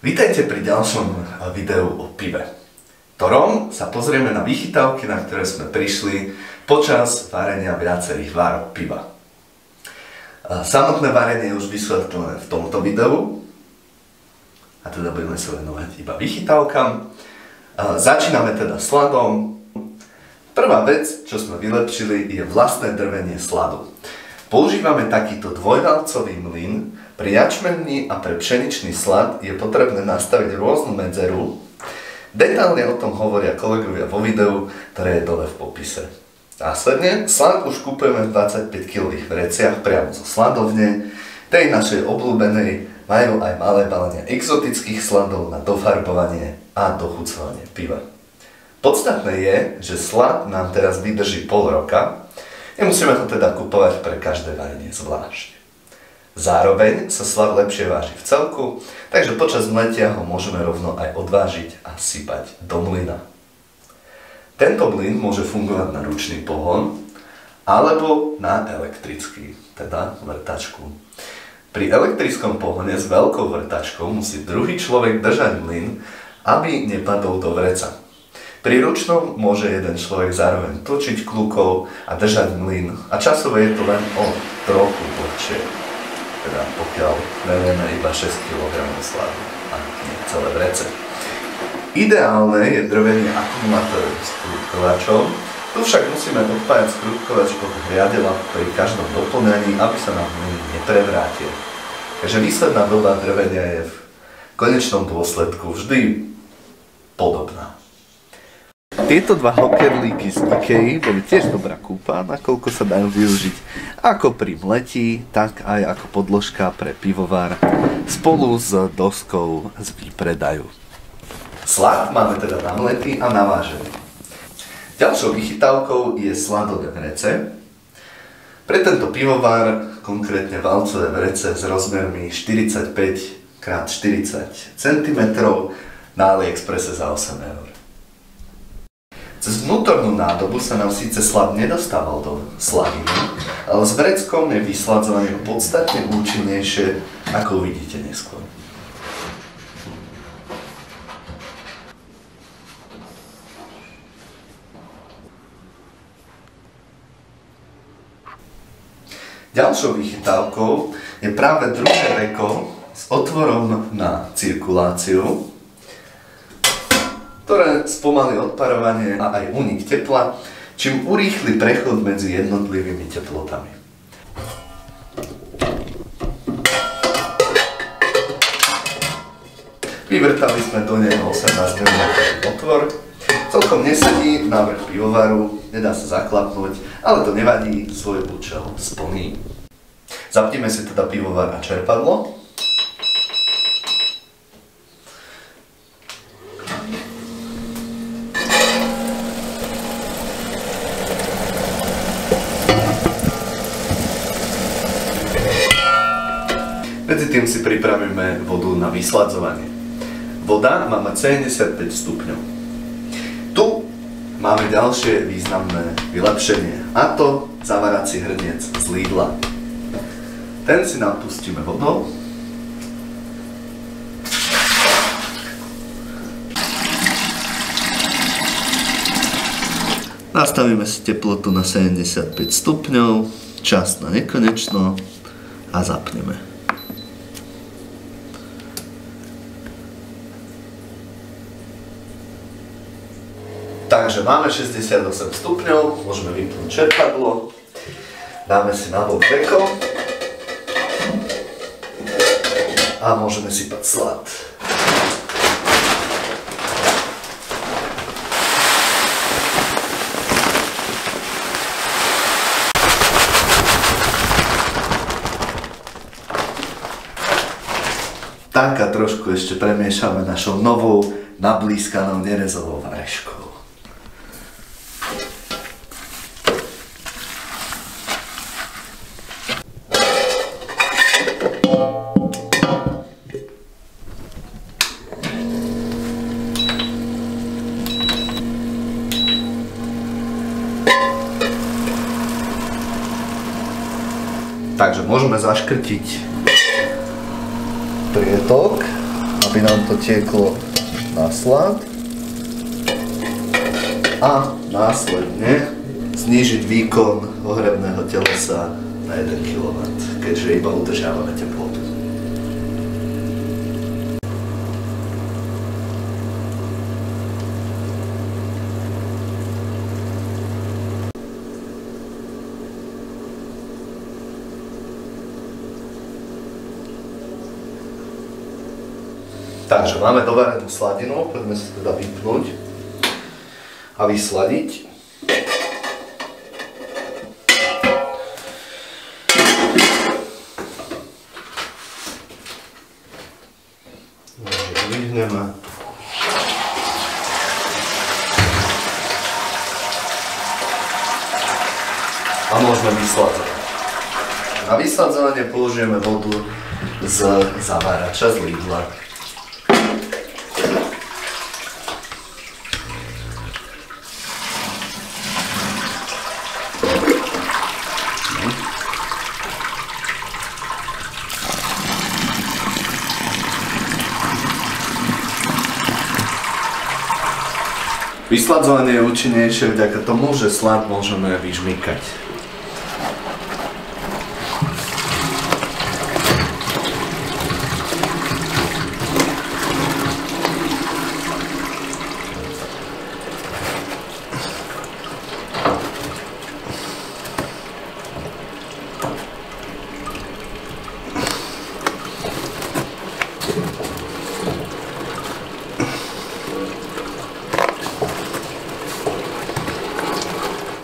Vítajte pri ďalšom videu o pive, v ktorom sa pozrieme na vychytávky, na ktoré sme prišli počas varenia viacerých várok piva. Samotné varenie je už vysvetlené v tomto videu, a teda budeme sa venovať iba vychytávkam. Začíname teda sladom. Prvá vec, čo sme vylepšili, je vlastné drvenie sladu. Používame takýto dvojvalcový mlyn. Pri jačmenní a pre pšeničný slad je potrebné nastaviť rôznu medzeru. Detálne o tom hovoria kolegovia vo videu, ktoré je dole v popise. Následne slad už kupujeme v 25 kg vreciach priamo zo sladovne. Tej našej obľúbenej majú aj malé balenia exotických sladov na dofarbovanie a dochucovanie piva. Podstatné je, že slad nám teraz vydrží pol roka. Nemusíme ho teda kupovať pre každé varenie zvlášť. Zároveň sa slad lepšie váži v celku, takže počas mletia ho môžeme rovno aj odvážiť a sypať do mlyna. Tento mlyn môže fungovať na ručný pohon alebo na elektrický, teda vrtačku. Pri elektrickom pohone s veľkou vrtačkou musí druhý človek držať mlyn, aby nepadol do vreca. Pri ručnom môže jeden človek zároveň točiť kľúkou a držať mlyn a časovo je to len o trochu dlhšie. Teda pokiaľ velieme iba 6 kg sladu a nie celé vrece. Ideálne je drvenie akumulátorov s krútkovačom, tu však musíme odpájať skrútkovač od hriadela pri každom doplňaní, aby sa nám mlyn neprevrátil. Takže výsledná doba drvenia je v konečnom dôsledku vždy podobná. Tieto dva hokerlíky z IKEA boli tiež dobrá kúpa, nakoľko sa dajú využiť ako pri mletí, tak aj ako podložka pre pivovar spolu s doskou z výpredaju. Slad máme teda namletý a navážený. Ďalšou vychytávkou je sladové vrece. Pre tento pivovar, konkrétne valcové vrece s rozmermi 45 x 40 cm na AliExpresse za 8 €. Cez vnútornú nádobu sa nám síce slad nedostával do sladiny, ale s vreckom je vysladzovanie podstatne účinnejšie, ako uvidíte neskôr. Ďalšou vychytávkou je práve druhé veko s otvorom na cirkuláciu, ktoré spomalí odparovanie a aj únik tepla, čím urýchli prechod medzi jednotlivými teplotami. Vyvrtali sme do neho 18 mm otvor. Celkom nesedí na vrch pivovaru, nedá sa zaklapnúť, ale to nevadí, svoj účel splní. Zapneme si teda pivovar a čerpadlo. Medzi tým si pripravíme vodu na vysladzovanie. Voda má mať 75 stupňov. Tu máme ďalšie významné vylepšenie, a to zavarací hrniec z Lidla. Ten si napustíme vodou. Nastavíme si teplotu na 75 stupňov, čas na nekonečno a zapneme. Takže máme 68 stupňov, môžeme vypnúť čerpadlo, dáme si na bok veko a môžeme sypať slad. Tak a trošku ešte premiešame našou novou nablískanou nerezovou vareškou. Takže môžeme zaškrtiť prietok a aby nám to tieklo na slad a následne znížiť výkon ohrebného telesa na 1 kW, keďže iba udržiavame teplotu. Takže máme dovarenú sladinu, poďme sa teda vypnúť a vysladiť. Vyhneme. A môžeme vysladzovať. Na vysladzovanie použijeme vodu z zavárača z Lidla. Vysladzovanie je účinnejšie vďaka tomu, že slad môžeme vyžmýkať.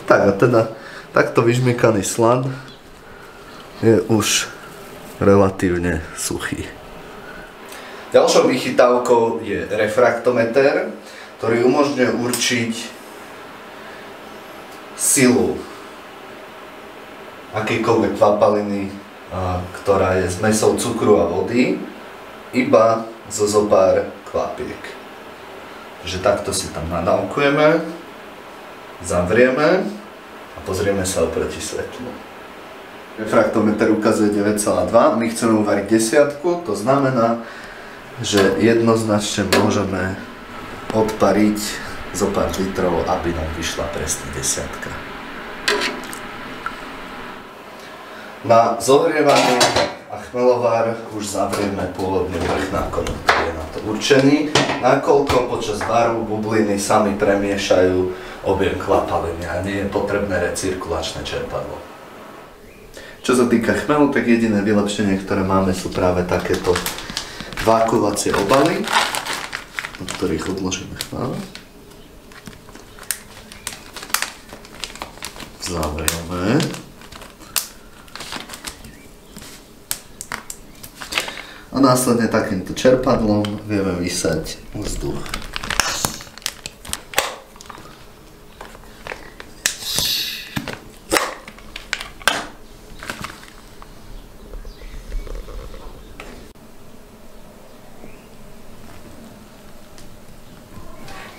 Tak a teda takto vyžmýkaný slad je už relatívne suchý. Ďalšou vychytávkou je refraktometer, ktorý umožňuje určiť silu akejkoľvek kvapaliny, ktorá je zmesou cukru a vody, iba zo zopár kvapiek. Takže takto si tam nadávkujeme, zavrieme a pozrieme sa oproti svetlu. Refraktometer ukazuje 9,2, my chceme uvariť desiatku, to znamená, že jednoznačne môžeme odpariť zo pár litrov, aby nám vyšla presne desiatka. Na zohrievanie a chmelovár už zavrieme pôvodný vrch nákonu, ktorý je na to určený, nakoľko počas varu bubliny sami premiešajú objem kvapaliny a nie je potrebné recirkulačné čerpadlo. Čo sa týka chmelu, tak jediné vylepšenie, ktoré máme, sú práve takéto vákuovacie obaly, do ktorých odložíme chmel. Zavrieme. A následne takýmto čerpadlom vieme vysať vzduch.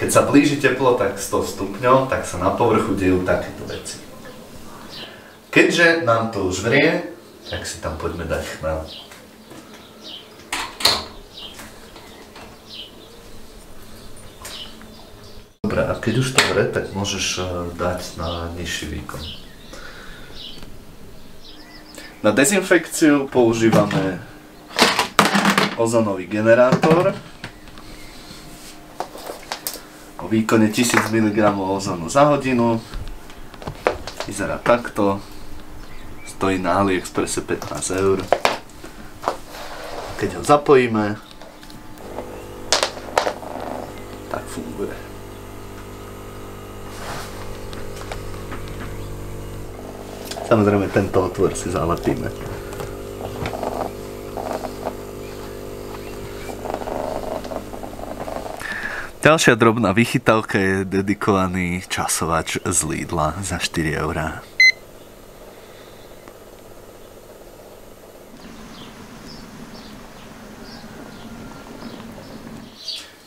Keď sa blíži teplota k 100 stupňov, tak sa na povrchu dejú takéto veci. Keďže nám to už vrie, tak si tam poďme dať chmel. Dobre, a keď už to vrie, tak môžeš dať na nižší výkon. Na dezinfekciu používame ozónový generátor o výkone 1000 mg ozónu za hodinu. Vyzerá takto. Stojí na AliExpresse 15 €. Keď ho zapojíme, tak funguje. Samozrejme, tento otvor si zalepíme. Ďalšia drobná vychytávka je dedikovaný časovač z Lidla za 4 €.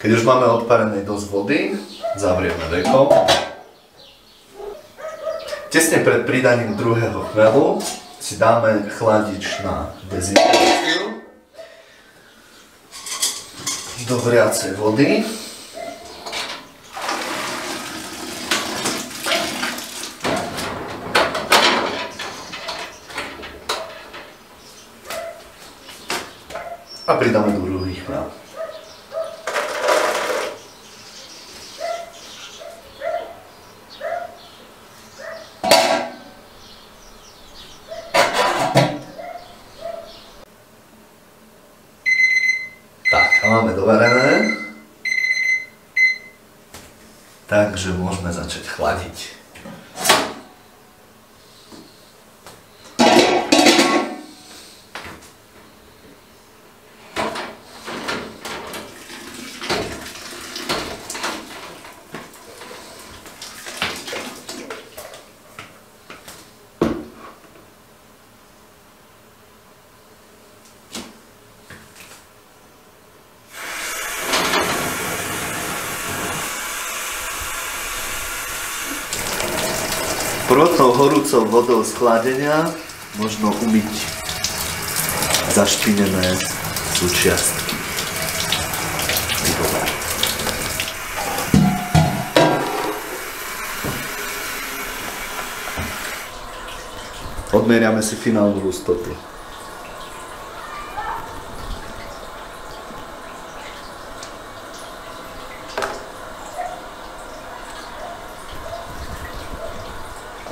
Keď už máme odparenej dosť vody, zavrieme deko. Tesne pred pridaním druhého chmelu si dáme chladič na dezinfekciu. do vriacej vody. A pridáme druhý chleb. Tak, a máme dovarené. Takže môžeme začať chladiť. Prvotnou horúcou vodou z chladenia možno umyť zašpinené súčiastky. Odmeriame si finálnu hustotu.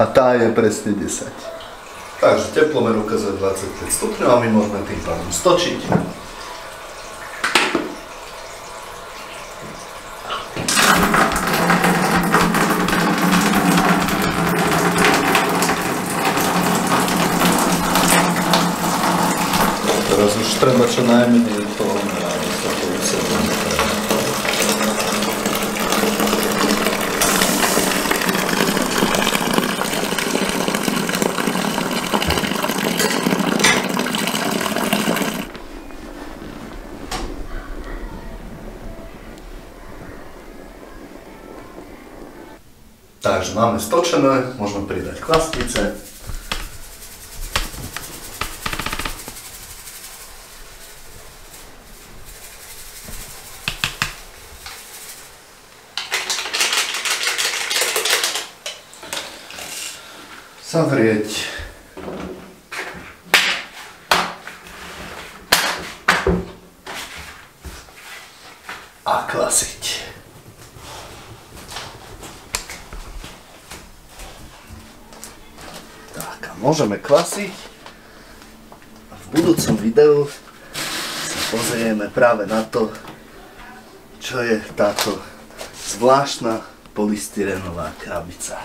A tá je presne 10. Takže teplomer ukazuje 25 stupňov a my môžeme tým pádom stočiť. Teraz už treba čo najmenej toho Takže máme stočené, môžeme pridať kvasnice. Zavrieť. A kvasiť. Môžeme kvasiť a v budúcom videu sa pozrieme práve na to, čo je táto zvláštna polystyrenová krabica.